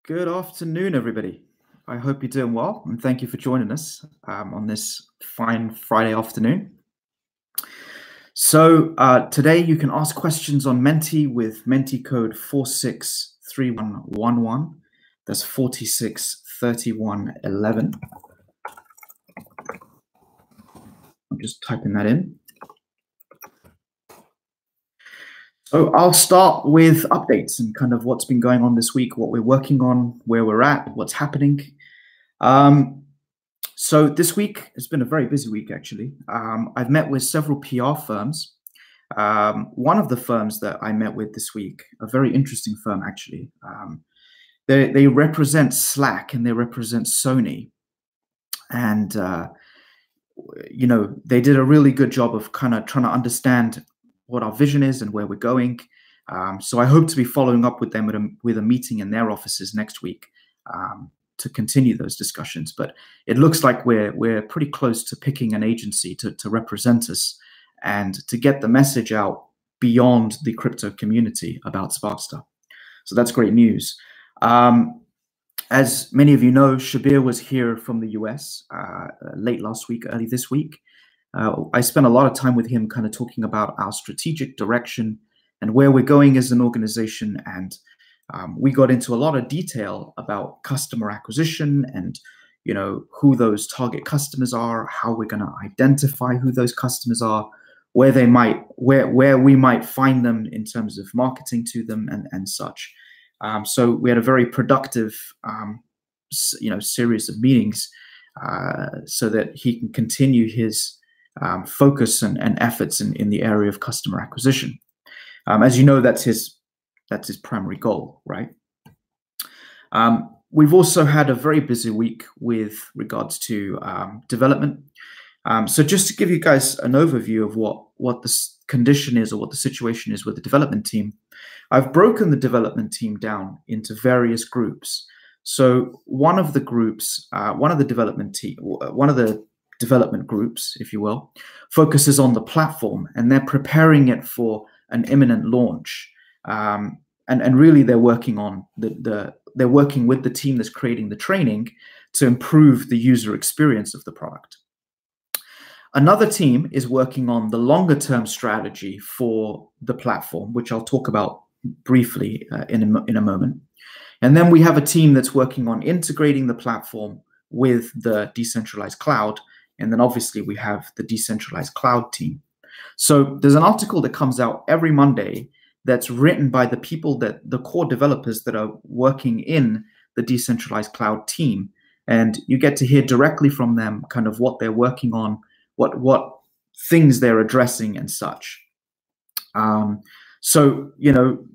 Good afternoon, everybody. I hope you're doing well, and thank you for joining us on this fine Friday afternoon. So today you can ask questions on Menti with Menti code 463111. That's 463111. I'm just typing that in. So I'll start with updates and kind of what's been going on this week, what we're working on, where we're at, what's happening. So this week has been a very busy week, actually. I've met with several PR firms. One of the firms that I met with this week, a very interesting firm, actually. They represent Slack and they represent Sony. And, they did a really good job of kind of trying to understand what our vision is and where we're going. So I hope to be following up with them with a meeting in their offices next week to continue those discussions. But it looks like we're pretty close to picking an agency to represent us and to get the message out beyond the crypto community about Sparkster. So that's great news. As many of you know, Shabir was here from the US late last week, early this week. I spent a lot of time with him kind of talking about our strategic direction and where we're going as an organization. And we got into a lot of detail about customer acquisition and, who those target customers are, how we're going to identify who those customers are, where we might find them in terms of marketing to them and such. So we had a very productive, series of meetings so that he can continue his focus and efforts in the area of customer acquisition. As you know, that's his primary goal, right? We've also had a very busy week with regards to development. So just to give you guys an overview of what the condition is or what the situation is with the development team, I've broken the development team down into various groups. So one of the development groups, if you will, focuses on the platform, and they're preparing it for an imminent launch. And really, they're working on they're working with the team that's creating the training to improve the user experience of the product. Another team is working on the longer term strategy for the platform, which I'll talk about briefly in a moment. And then we have a team that's working on integrating the platform with the decentralized cloud. And then obviously we have the decentralized cloud team. So there's an article that comes out every Monday that's written by the people the core developers that are working in the decentralized cloud team. And you get to hear directly from them kind of what they're working on, what things they're addressing and such. So,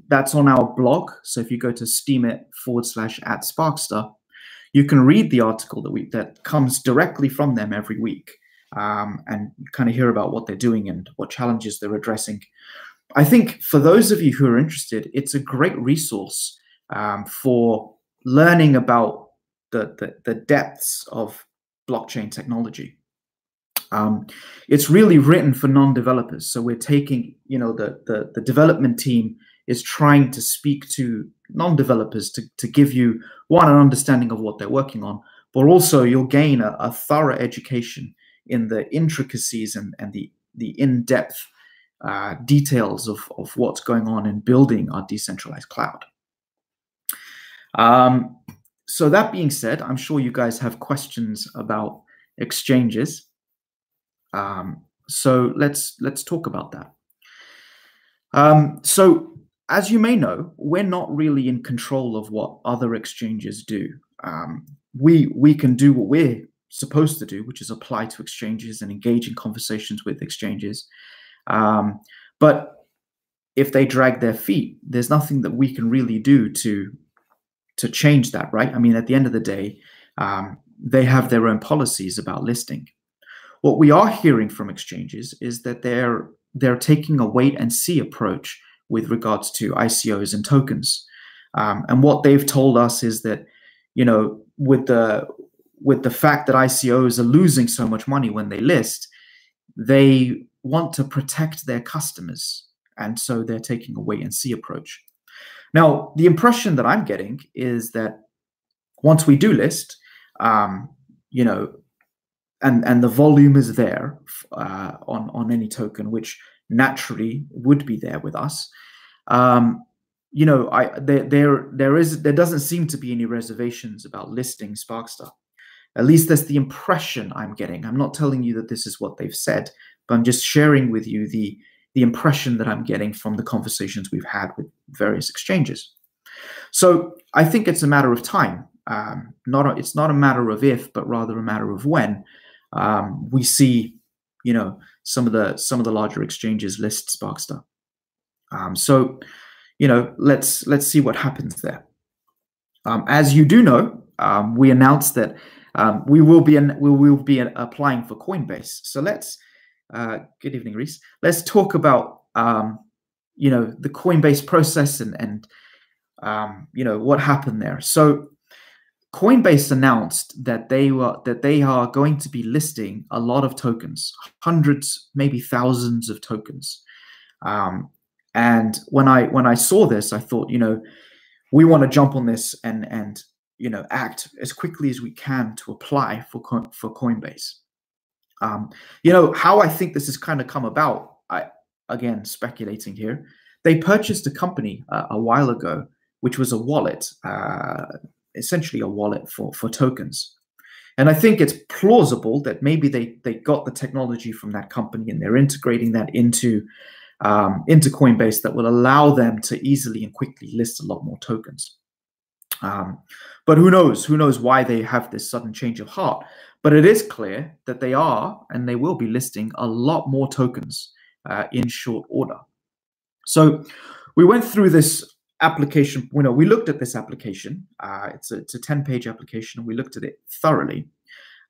that's on our blog. So if you go to steemit.com/@Sparkster, you can read the article that comes directly from them every week and kind of hear about what they're doing and what challenges they're addressing. I think for those of you who are interested, it's a great resource for learning about the depths of blockchain technology. It's really written for non-developers. So we're taking, the development team is trying to speak to non-developers to give you, one, an understanding of what they're working on, but also you'll gain a thorough education in the intricacies and the in-depth details of what's going on in building our decentralized cloud. So that being said, I'm sure you guys have questions about exchanges. So let's talk about that. So as you may know, we're not really in control of what other exchanges do. We can do what we're supposed to do, which is apply to exchanges and engage in conversations with exchanges. But if they drag their feet, there's nothing that we can really do to change that, right? I mean, at the end of the day, they have their own policies about listing. What we are hearing from exchanges is that they're taking a wait and see approach with regards to ICOs and tokens. And what they've told us is that, with the fact that ICOs are losing so much money when they list, they want to protect their customers. And so they're taking a wait and see approach. Now, the impression that I'm getting is that once we do list, you know, and the volume is there on any token, which naturally would be there with us. You know, there doesn't seem to be any reservations about listing Sparkster. At least that's the impression I'm getting. I'm not telling you that this is what they've said, but I'm just sharing with you the impression that I'm getting from the conversations we've had with various exchanges. So I think it's a matter of time. It's not a matter of if, but rather a matter of when we see, you know, some of the larger exchanges list Sparkster. So, you know, let's see what happens there. As you do know, we announced that we will be applying for Coinbase. So let's good evening, Reese. Let's talk about you know, the Coinbase process and you know, what happened there. So Coinbase announced that they are going to be listing a lot of tokens, hundreds, maybe thousands of tokens. And when I saw this, I thought, you know, we want to jump on this and you know, act as quickly as we can to apply for Coinbase. You know, how I think this has kind of come about, again, speculating here, they purchased a company a while ago, which was a wallet, essentially a wallet for tokens. And I think it's plausible that maybe they got the technology from that company and they're integrating that into Coinbase that will allow them to easily and quickly list a lot more tokens. But who knows? Who knows why they have this sudden change of heart? But it is clear that they are and they will be listing a lot more tokens in short order. So we went through this application. You know, we looked at this application. It's a 10-page application, and we looked at it thoroughly.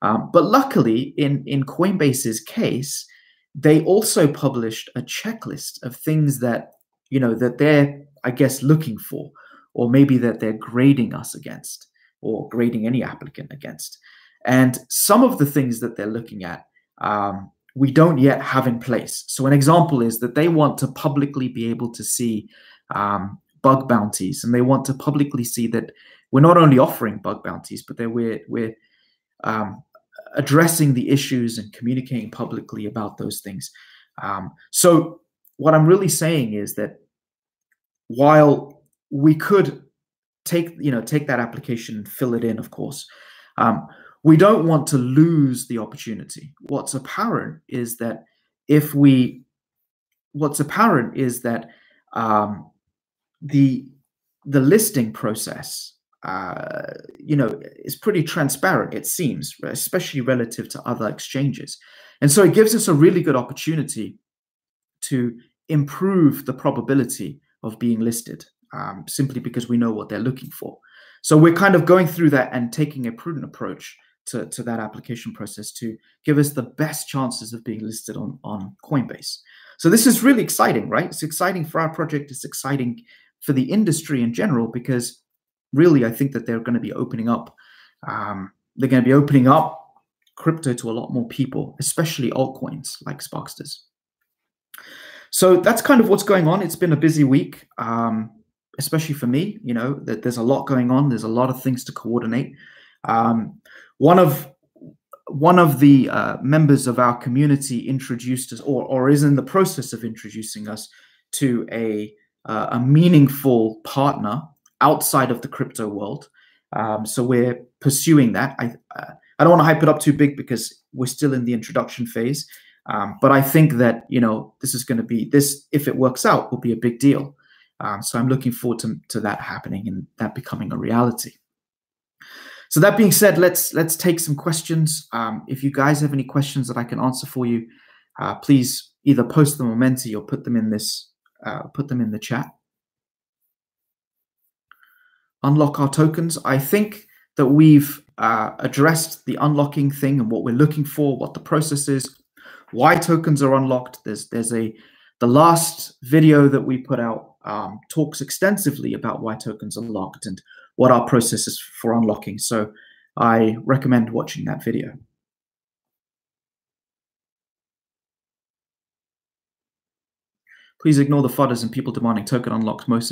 But luckily, in Coinbase's case, they also published a checklist of things that, you know, that they're, I guess, looking for, or maybe that they're grading us against, or grading any applicant against. And some of the things that they're looking at, we don't yet have in place. So an example is that they want to publicly be able to see bug bounties, and they want to publicly see that we're not only offering bug bounties, but that we're addressing the issues and communicating publicly about those things. So what I'm really saying is that while we could take that application and fill it in, of course, we don't want to lose the opportunity. What's apparent is that the listing process, you know, is pretty transparent, it seems, especially relative to other exchanges. And so it gives us a really good opportunity to improve the probability of being listed, simply because we know what they're looking for. So we're kind of going through that and taking a prudent approach to that application process to give us the best chances of being listed on Coinbase. So this is really exciting, right? It's exciting for our project. It's exciting for the industry in general, because really, I think that they're going to be opening up. They're going to be opening up crypto to a lot more people, especially altcoins like Sparksters. So that's kind of what's going on. It's been a busy week, especially for me. You know, that there's a lot going on. There's a lot of things to coordinate. One of the members of our community introduced us, or is in the process of introducing us to a meaningful partner outside of the crypto world. So we're pursuing that. I don't want to hype it up too big because we're still in the introduction phase. But I think that, you know, this is going to be, if it works out, will be a big deal. So I'm looking forward to that happening and that becoming a reality. So that being said, let's take some questions. If you guys have any questions that I can answer for you, please either post them on Menti or put them in the chat. Unlock our tokens. I think that we've addressed the unlocking thing and what we're looking for, what the process is, why tokens are unlocked. The last video that we put out talks extensively about why tokens are locked and what our process is for unlocking. So I recommend watching that video. Please ignore the FUDDers and people demanding token unlocks. Most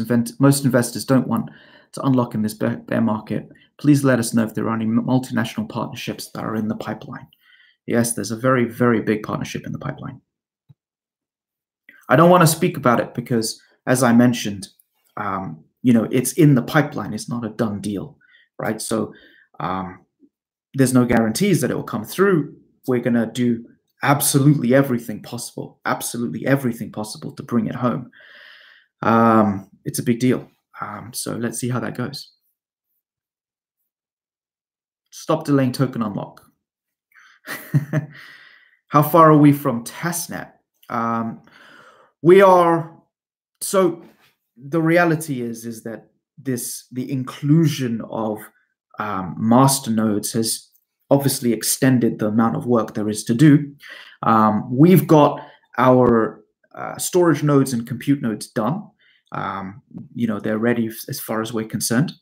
investors don't want to unlock in this bear market. Please let us know if there are any multinational partnerships that are in the pipeline. Yes, there's a very, very big partnership in the pipeline. I don't want to speak about it because, as I mentioned, it's in the pipeline. It's not a done deal, right? So there's no guarantees that it will come through. We're going to do absolutely everything possible to bring it home. It's a big deal. So let's see how that goes. Stop delaying token unlock. How far are we from testnet? We are. So the reality is that the inclusion of master nodes has obviously extended the amount of work there is to do. We've got our storage nodes and compute nodes done. They're ready as far as we're concerned.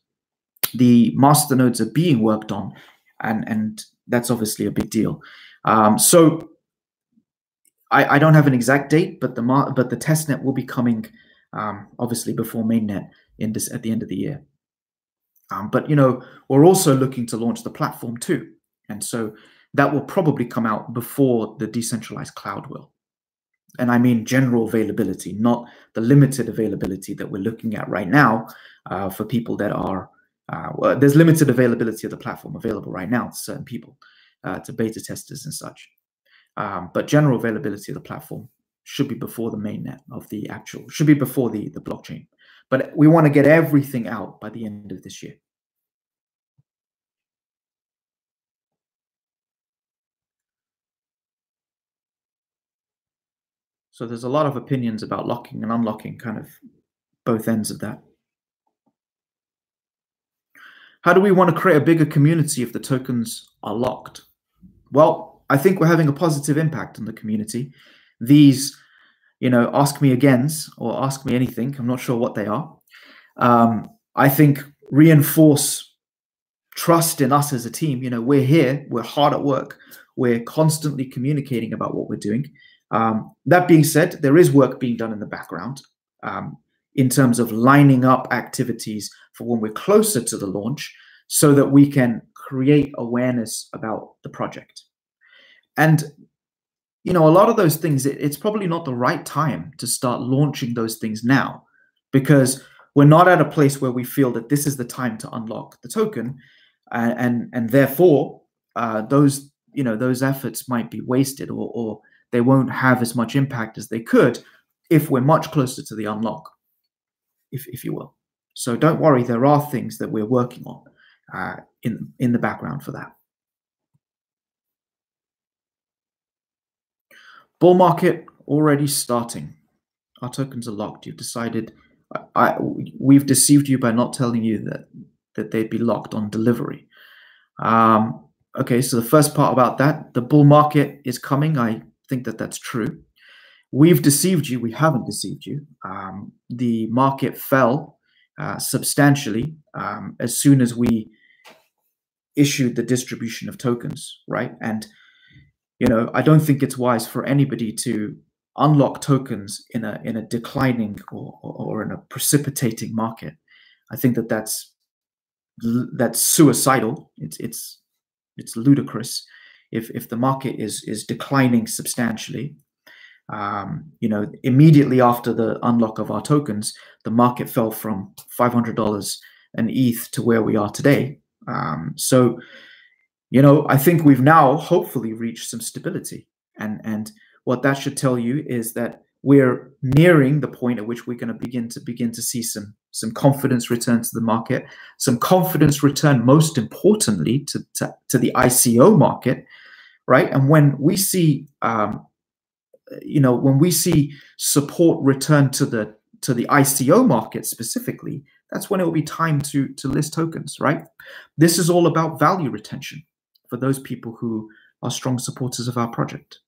The master nodes are being worked on, and that's obviously a big deal. So I don't have an exact date, but the testnet will be coming obviously before mainnet at the end of the year. But we're also looking to launch the platform too, and so that will probably come out before the decentralized cloud will. And I mean general availability, not the limited availability that we're looking at right now for people that are. There's limited availability of the platform available right now to certain people, to beta testers and such. But general availability of the platform should be before the mainnet should be before the blockchain. But we want to get everything out by the end of this year. So there's a lot of opinions about locking and unlocking, kind of both ends of that. How do we want to create a bigger community if the tokens are locked? Well, I think we're having a positive impact on the community. These, ask me agains or ask me anything. I'm not sure what they are. I think reinforce trust in us as a team. We're here. We're hard at work. We're constantly communicating about what we're doing. That being said, there is work being done in the background in terms of lining up activities for when we're closer to the launch so that we can create awareness about the project. And, a lot of those things, it's probably not the right time to start launching those things now, because we're not at a place where we feel that this is the time to unlock the token. And therefore, those efforts might be wasted or they won't have as much impact as they could if we're much closer to the unlock, if you will. So don't worry, there are things that we're working on in the background for that. Bull market already starting. Our tokens are locked. You've decided. We've deceived you by not telling you that they'd be locked on delivery. Okay, so the first part about that, the bull market is coming. I think that's true. We've deceived you. We haven't deceived you. The market fell substantially as soon as we issued the distribution of tokens, right? And I don't think it's wise for anybody to unlock tokens in a declining or in a precipitating market. I think that's suicidal. It's ludicrous if the market is declining substantially. Immediately after the unlock of our tokens, the market fell from $500 an ETH to where we are today. So I think we've now hopefully reached some stability, and what that should tell you is that we're nearing the point at which we're going to begin to see some confidence return to the market, some confidence return, most importantly, to the ICO market, right? And when we see when we see support return to the ICO market specifically, that's when it will be time to list tokens, right? This is all about value retention for those people who are strong supporters of our project.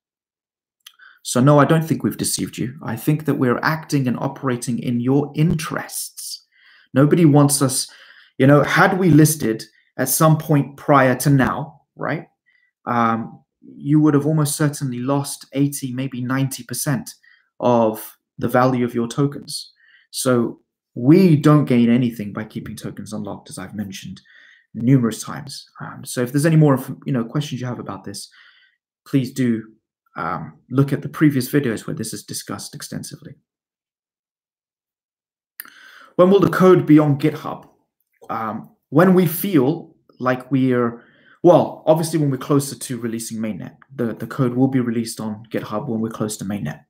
So no, I don't think we've deceived you. I think that we're acting and operating in your interests. Nobody wants us, had we listed at some point prior to now, right? You would have almost certainly lost 80, maybe 90% of the value of your tokens. So we don't gain anything by keeping tokens unlocked, as I've mentioned numerous times. So if there's any more questions you have about this, please do look at the previous videos where this is discussed extensively. When will the code be on GitHub? When we feel like well, obviously when we're closer to releasing mainnet, the code will be released on GitHub when we're close to mainnet.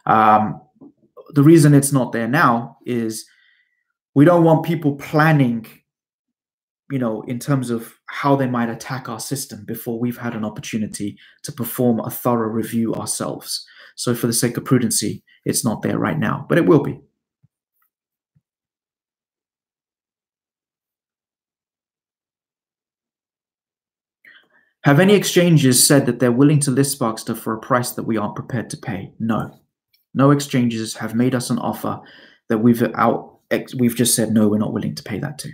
The reason it's not there now is we don't want people planning, in terms of how they might attack our system before we've had an opportunity to perform a thorough review ourselves. So for the sake of prudency, it's not there right now, but it will be. Have any exchanges said that they're willing to list Sparkster for a price that we aren't prepared to pay? No. No exchanges have made us an offer that we've just said, no, we're not willing to pay that to.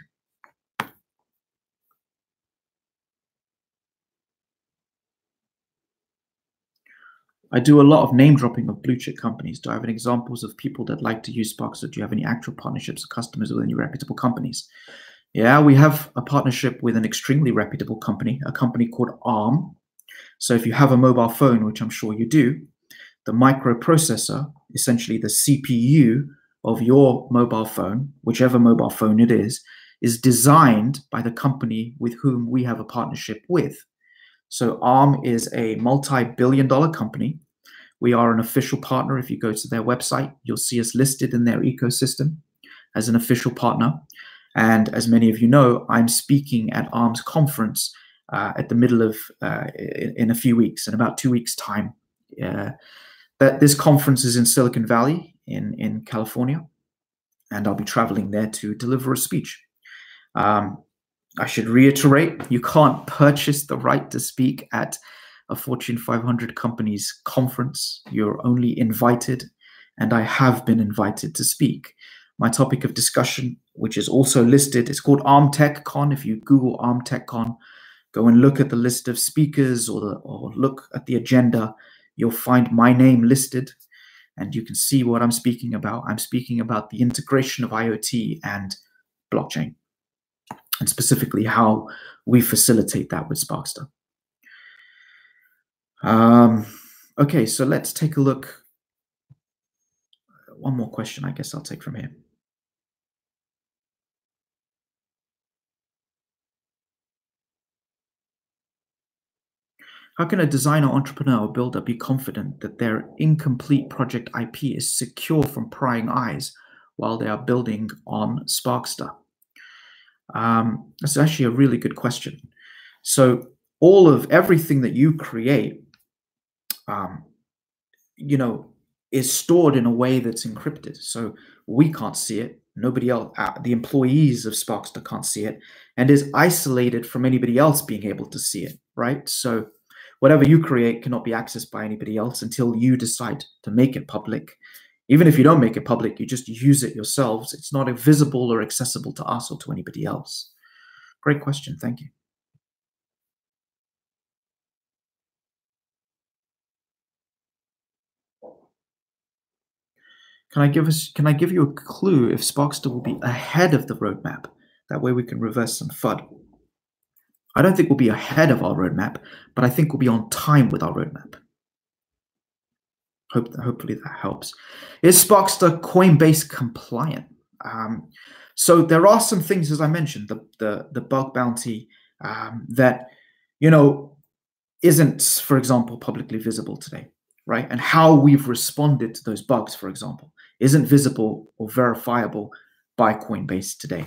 I do a lot of name dropping of blue chip companies. Do I have any examples of people that like to use Sparkster? Do you have any actual partnerships or customers with any reputable companies? Yeah, we have a partnership with an extremely reputable company, a company called ARM. So if you have a mobile phone, which I'm sure you do, the microprocessor, essentially the CPU of your mobile phone, whichever mobile phone it is designed by the company with whom we have a partnership with. So ARM is a multi-billion-dollar company. We are an official partner. If you go to their website, you'll see us listed in their ecosystem as an official partner. And as many of you know, I'm speaking at ARM's conference at the middle of, in a few weeks, in about 2 weeks' time. This conference is in Silicon Valley in California, and I'll be traveling there to deliver a speech. I should reiterate, you can't purchase the right to speak at a Fortune 500 company's conference. You're only invited, and I have been invited to speak. My topic of discussion, which is also listed, it's called ARM TechCon. If you Google ARM TechCon, go and look at the list of speakers or look at the agenda, you'll find my name listed, and you can see what I'm speaking about. I'm speaking about the integration of IoT and blockchain, and specifically how we facilitate that with Sparkster. Okay, so let's take a look. One more question I guess I'll take from here. How can a designer, entrepreneur, or builder be confident that their incomplete project IP is secure from prying eyes while they are building on Sparkster? That's actually a really good question. So everything that you create, is stored in a way that's encrypted. So we can't see it. Nobody else, the employees of Sparkster can't see it, and is isolated from anybody else being able to see it, right? So whatever you create cannot be accessed by anybody else until you decide to make it public. Even if you don't make it public, you just use it yourselves. It's not visible or accessible to us or to anybody else. Great question. Thank you. Can I give you a clue if Sparkster will be ahead of the roadmap? That way we can reverse some FUD. I don't think we'll be ahead of our roadmap, but I think we'll be on time with our roadmap. Hopefully that helps. Is Sparkster Coinbase compliant? So there are some things, as I mentioned, the bug bounty that isn't, for example, publicly visible today, right? And how we've responded to those bugs, for example, isn't visible or verifiable by Coinbase today.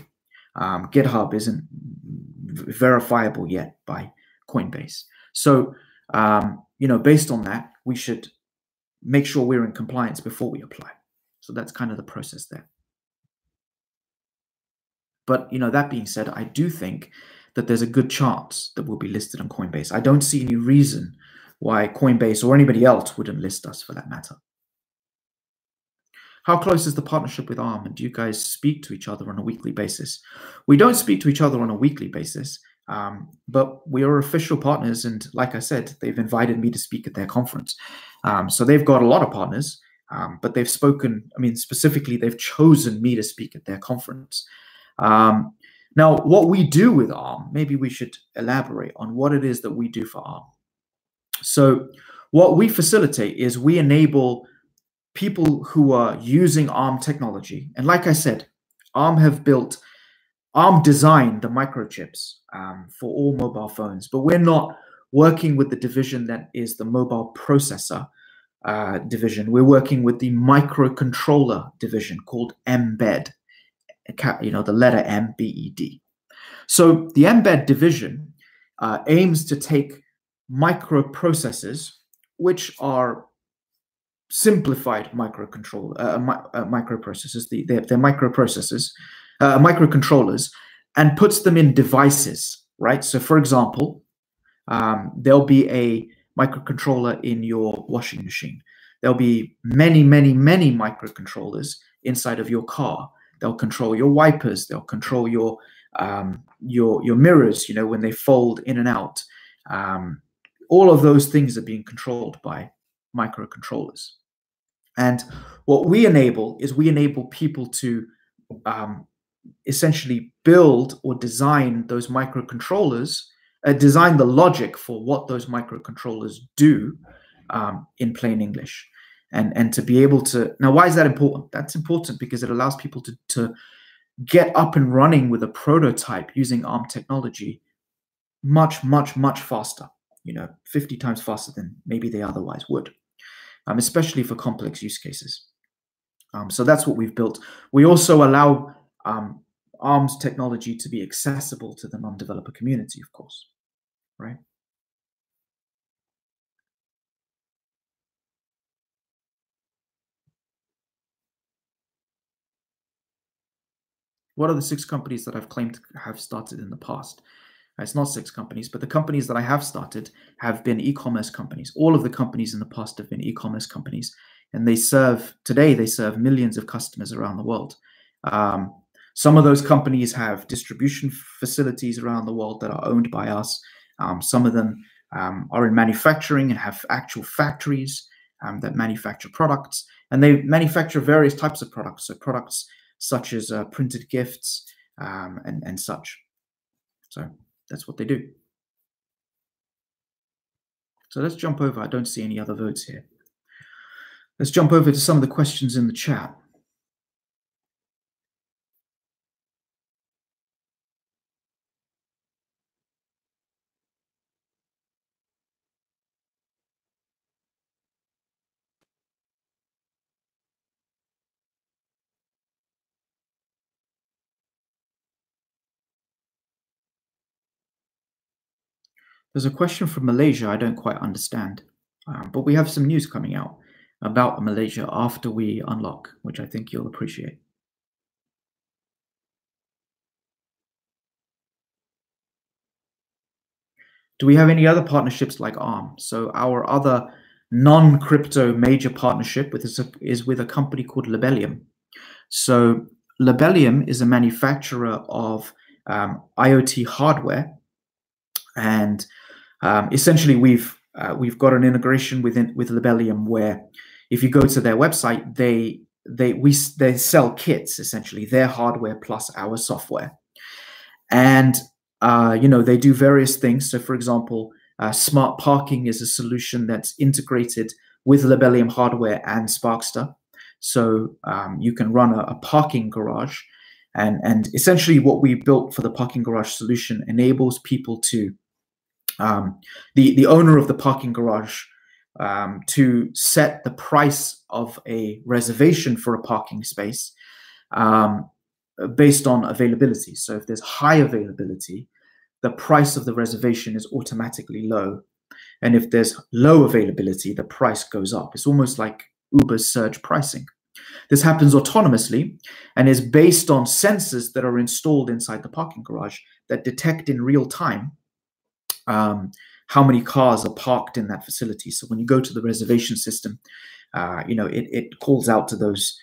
GitHub isn't verifiable yet by Coinbase. So, based on that, we should make sure we're in compliance before we apply. So that's kind of the process there. But, that being said, I do think that there's a good chance that we'll be listed on Coinbase. I don't see any reason why Coinbase or anybody else wouldn't list us for that matter. How close is the partnership with ARM, and do you guys speak to each other on a weekly basis? We don't speak to each other on a weekly basis, but we are official partners, and like I said, they've invited me to speak at their conference. So they've got a lot of partners, but they've spoken, I mean, specifically, they've chosen me to speak at their conference. Now, what we do with ARM, maybe we should elaborate on what it is that we do for ARM. So what we facilitate is we enable people who are using ARM technology. And like I said, ARM designed the microchips for all mobile phones, but we're not working with the division that is the mobile processor division. We're working with the microcontroller division called Mbed, the letter M-B-E-D. So the Mbed division aims to take microprocessors, which are simplified microprocessors, they're microprocessors, microcontrollers, and puts them in devices, right? So for example, there'll be a microcontroller in your washing machine. There'll be many, many, many microcontrollers inside of your car. They'll control your wipers. They'll control your mirrors, when they fold in and out. All of those things are being controlled by microcontrollers. And what we enable is we enable people to essentially build or design those microcontrollers, design the logic for what those microcontrollers do in plain English. And to be able to, now why is that important? That's important because it allows people to get up and running with a prototype using ARM technology much, much, much faster, 50 times faster than maybe they otherwise would, especially for complex use cases. So that's what we've built. We also allow ARM's technology to be accessible to the non-developer community, of course, right? What are the 6 companies that I've claimed to have started in the past? It's not 6 companies, but the companies that I have started have been e-commerce companies. All of the companies in the past have been e-commerce companies, and today they serve millions of customers around the world. Some of those companies have distribution facilities around the world that are owned by us. Some of them are in manufacturing and have actual factories that manufacture products, and they manufacture various types of products. So products such as printed gifts and such. So that's what they do. So let's jump over. I don't see any other votes here. Let's jump over to some of the questions in the chat. There's a question from Malaysia I don't quite understand, but we have some news coming out about Malaysia after we unlock, which I think you'll appreciate. Do we have any other partnerships like ARM? So our other non-crypto major partnership is with a company called Labellium. So Labellium is a manufacturer of IoT hardware, and essentially we've got an integration with Labellium where if you go to their website, they sell kits, essentially their hardware plus our software, and they do various things. So for example, smart parking is a solution that's integrated with Labellium hardware and Sparkster. So you can run a parking garage, and essentially what we built for the parking garage solution enables people to the owner of the parking garage to set the price of a reservation for a parking space based on availability. So if there's high availability, the price of the reservation is automatically low. And if there's low availability, the price goes up. It's almost like Uber's surge pricing. This happens autonomously and is based on sensors that are installed inside the parking garage that detect in real time how many cars are parked in that facility. So when you go to the reservation system, it calls out to those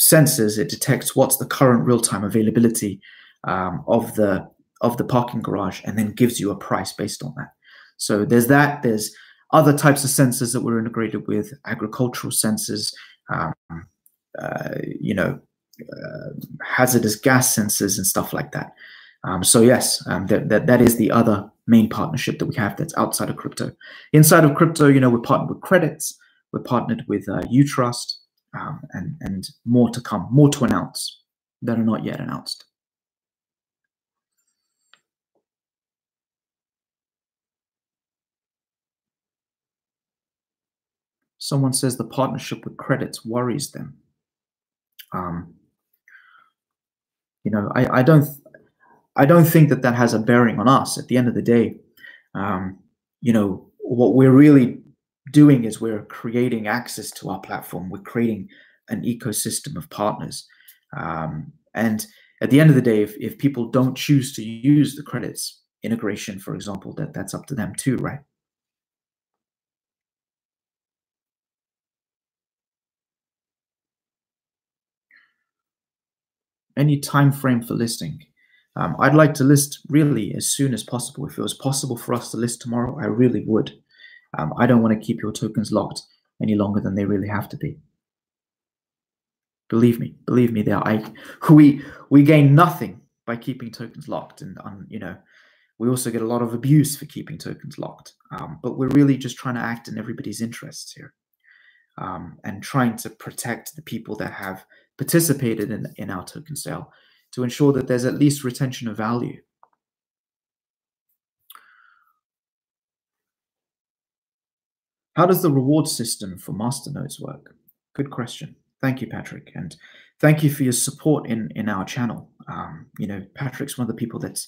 sensors. It detects what's the current real-time availability of the parking garage, and then gives you a price based on that. So there's that. There's other types of sensors that we're integrated with, agricultural sensors, um, you know, hazardous gas sensors and stuff like that. So yes, that is the other main partnership that we have that's outside of crypto. Inside of crypto, we're partnered with Credits, we're partnered with Utrust, and more to come, more to announce that are not yet announced. Someone says the partnership with Credits worries them. I don't think that has a bearing on us. At the end of the day, what we're really doing is we're creating access to our platform. We're creating an ecosystem of partners. And at the end of the day, if people don't choose to use the Credits integration, for example, that's up to them too, right? Any time frame for listing? I'd like to list really as soon as possible. If it was possible for us to list tomorrow, I really would. I don't want to keep your tokens locked any longer than they really have to be. Believe me, we gain nothing by keeping tokens locked, and we also get a lot of abuse for keeping tokens locked. But we're really just trying to act in everybody's interests here, and trying to protect the people that have participated in our token sale to ensure that there's at least retention of value. How does the reward system for masternodes work? Good question. Thank you, Patrick, and thank you for your support in our channel. Patrick's one of the people that's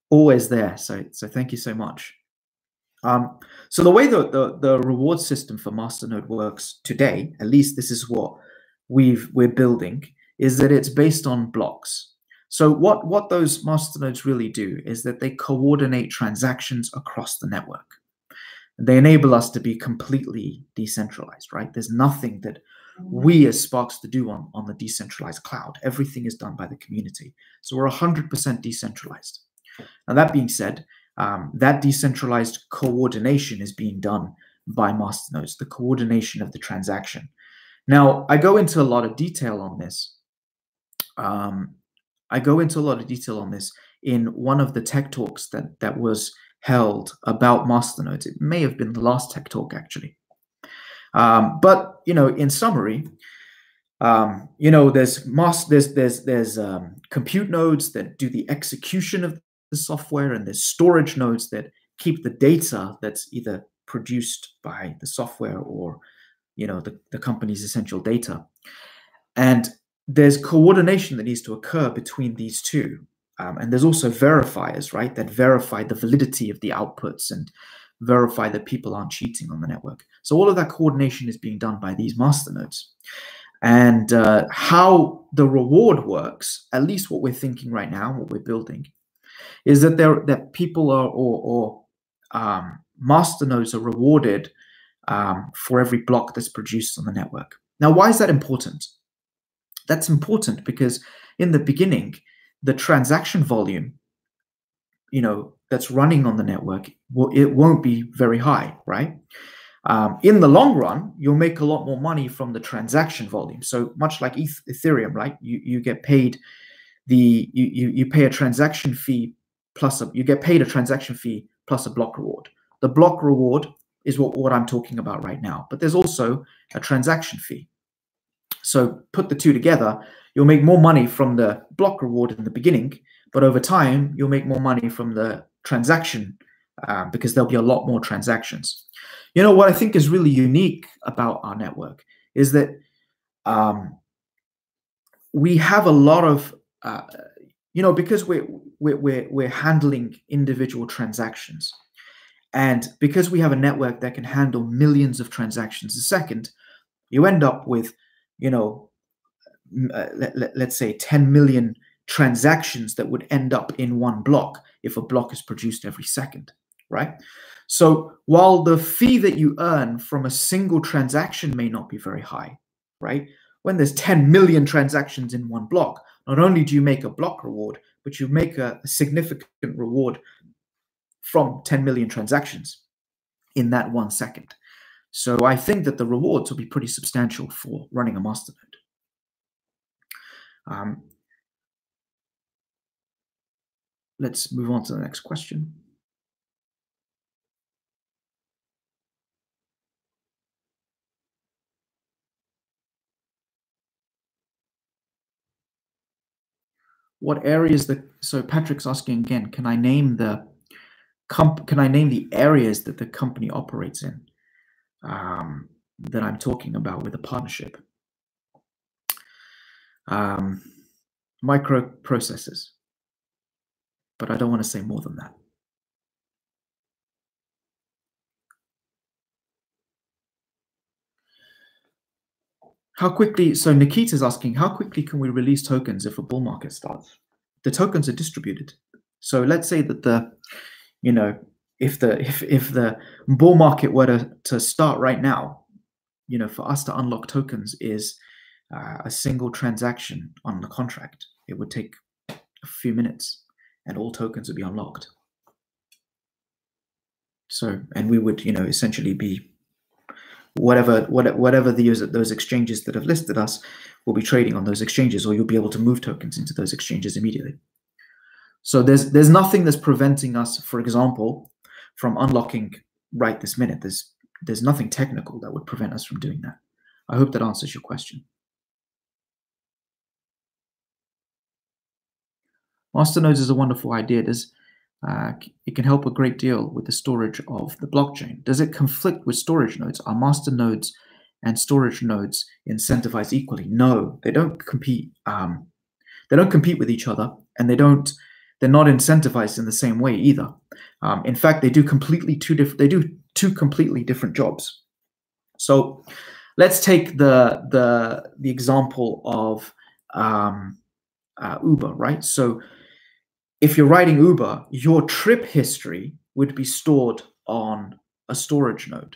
always there, so thank you so much. So the way the reward system for masternode works today, at least this is what we're building, is that it's based on blocks. So what those masternodes really do is that they coordinate transactions across the network. They enable us to be completely decentralized, right? There's nothing that we as Sparkster do on the decentralized cloud. Everything is done by the community. So we're 100% decentralized. Now, that being said, that decentralized coordination is being done by masternodes, the coordination of the transaction. Now, I go into a lot of detail on this. In one of the tech talks that was held about masternodes. It may have been the last tech talk, actually. But in summary, there's compute nodes that do the execution of the software, and there's storage nodes that keep the data that's either produced by the software or the company's essential data. And there's coordination that needs to occur between these two. And there's also verifiers, right, that verify the validity of the outputs and verify that people aren't cheating on the network. So all of that coordination is being done by these masternodes. And how the reward works, at least what we're thinking right now, what we're building, is that people are masternodes are rewarded for every block that's produced on the network. Now, why is that important? That's important because in the beginning, the transaction volume, that's running on the network, it won't be very high, right? In the long run, you'll make a lot more money from the transaction volume. So much like Ethereum, right? You get paid you pay a transaction fee plus you get paid a transaction fee plus a block reward. The block reward is what I'm talking about right now, but there's also a transaction fee. So put the two together, you'll make more money from the block reward in the beginning, but over time, you'll make more money from the transaction because there'll be a lot more transactions. What I think is really unique about our network is that we have a lot of, because we're handling individual transactions, and because we have a network that can handle millions of transactions a second, you end up with let's say 10 million transactions that would end up in one block if a block is produced every second, right? So while the fee that you earn from a single transaction may not be very high, right? When there's 10 million transactions in one block, not only do you make a block reward, but you make a significant reward from 10 million transactions in that 1 second. So I think that the rewards will be pretty substantial for running a masternode. Let's move on to the next question. What areas so Patrick's asking again, can I name the areas that the company operates in that I'm talking about with a partnership? Microprocessors, but I don't want to say more than that. How quickly, so Nikita's asking, how quickly can we release tokens if a bull market starts? The tokens are distributed. So let's say that if the bull market were to start right now, for us to unlock tokens is a single transaction on the contract. It would take a few minutes and all tokens would be unlocked. So, and we would, essentially be whatever those exchanges that have listed us will be trading on those exchanges, or you'll be able to move tokens into those exchanges immediately. So there's nothing that's preventing us, for example, from unlocking right this minute. There's nothing technical that would prevent us from doing that. I hope that answers your question. Masternodes is a wonderful idea. It can help a great deal with the storage of the blockchain. Does it conflict with storage nodes? Are masternodes and storage nodes incentivized equally? No, they don't compete. They don't compete with each other, and they're not incentivized in the same way either. In fact, they do two completely different jobs. So let's take the example of Uber, right? So if you're riding Uber, your trip history would be stored on a storage node,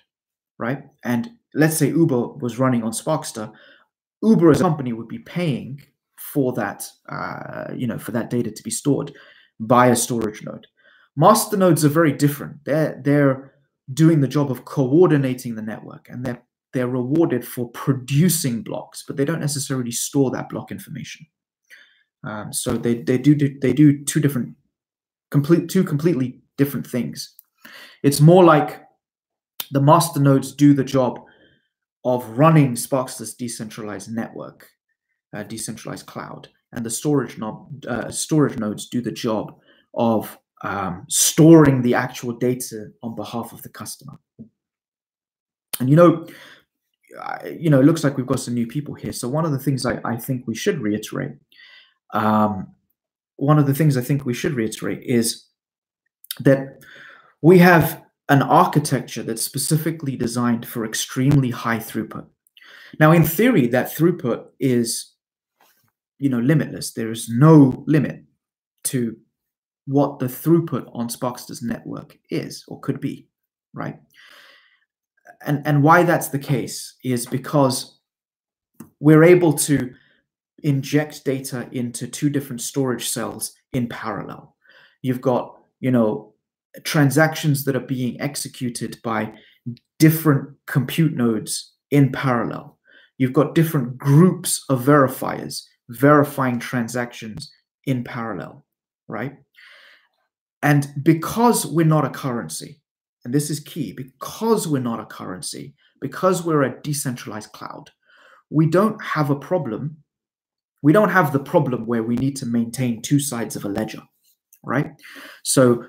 right? And let's say Uber was running on Sparkster. Uber as a company would be paying for that, for that data to be stored by a storage node. Masternodes are very different. They're doing the job of coordinating the network, and they're rewarded for producing blocks, but they don't necessarily store that block information. So they do two completely different things. It's more like the masternodes do the job of running Sparkster's decentralized network, decentralized cloud, and the storage nodes do the job of storing the actual data on behalf of the customer. And it looks like we've got some new people here. So one of the things I think we should reiterate. One of the things I think we should reiterate is that we have an architecture that's specifically designed for extremely high throughput. Now, in theory, that throughput is, limitless. There is no limit to what the throughput on Sparkster's network is or could be, right? And why that's the case is because we're able to inject data into two different storage cells in parallel. You've got, transactions that are being executed by different compute nodes in parallel. You've got different groups of verifiers verifying transactions in parallel, right? And because we're not a currency, and this is key, because we're not a currency, because we're a decentralized cloud, we don't have a problem. We don't have the problem where we need to maintain two sides of a ledger, right? So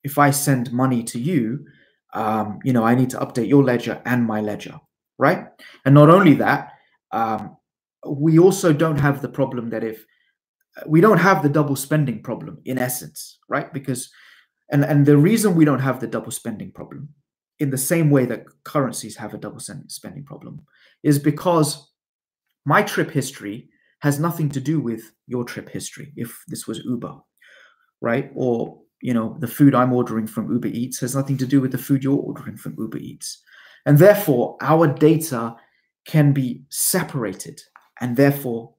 if I send money to you, I need to update your ledger and my ledger, right? And not only that, we also don't have the problem that we don't have the double spending problem in essence, right? Because, and the reason we don't have the double spending problem in the same way that currencies have a double spending problem is because my trip history has nothing to do with your trip history. If this was Uber, right? Or, the food I'm ordering from Uber Eats has nothing to do with the food you're ordering from Uber Eats. And therefore, our data can be separated. And therefore,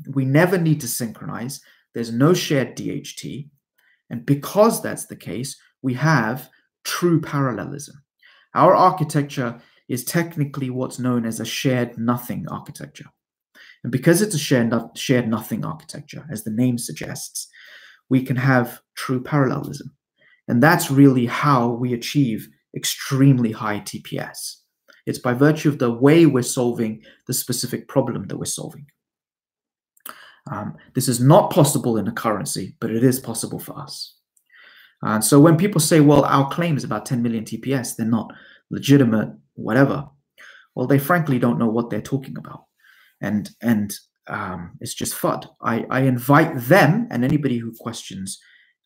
we never need to synchronize. There's no shared DHT. And because that's the case, we have true parallelism. Our architecture is technically what's known as a shared nothing architecture. And because it's a shared nothing architecture, as the name suggests, we can have true parallelism. And that's really how we achieve extremely high TPS. It's by virtue of the way we're solving the specific problem that we're solving. This is not possible in a currency, but it is possible for us. And so when people say, well, our claim is about 10 million TPS, they're not legitimate, whatever, well, they frankly don't know what they're talking about. And it's just FUD. I invite them and anybody who questions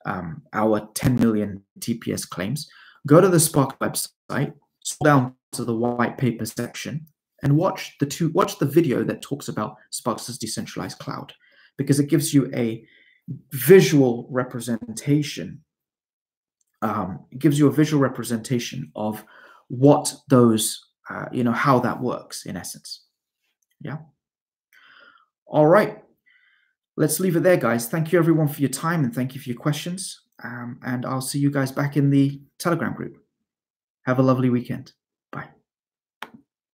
our 10 million TPS claims, go to the Spark website, scroll down to the white paper section, and watch the video that talks about Sparkster's decentralized cloud, because it gives you a visual representation. It gives you a visual representation of what those, how that works in essence. Yeah. All right. Let's leave it there, guys. Thank you, everyone, for your time, and thank you for your questions. And I'll see you guys back in the Telegram group. Have a lovely weekend. Bye.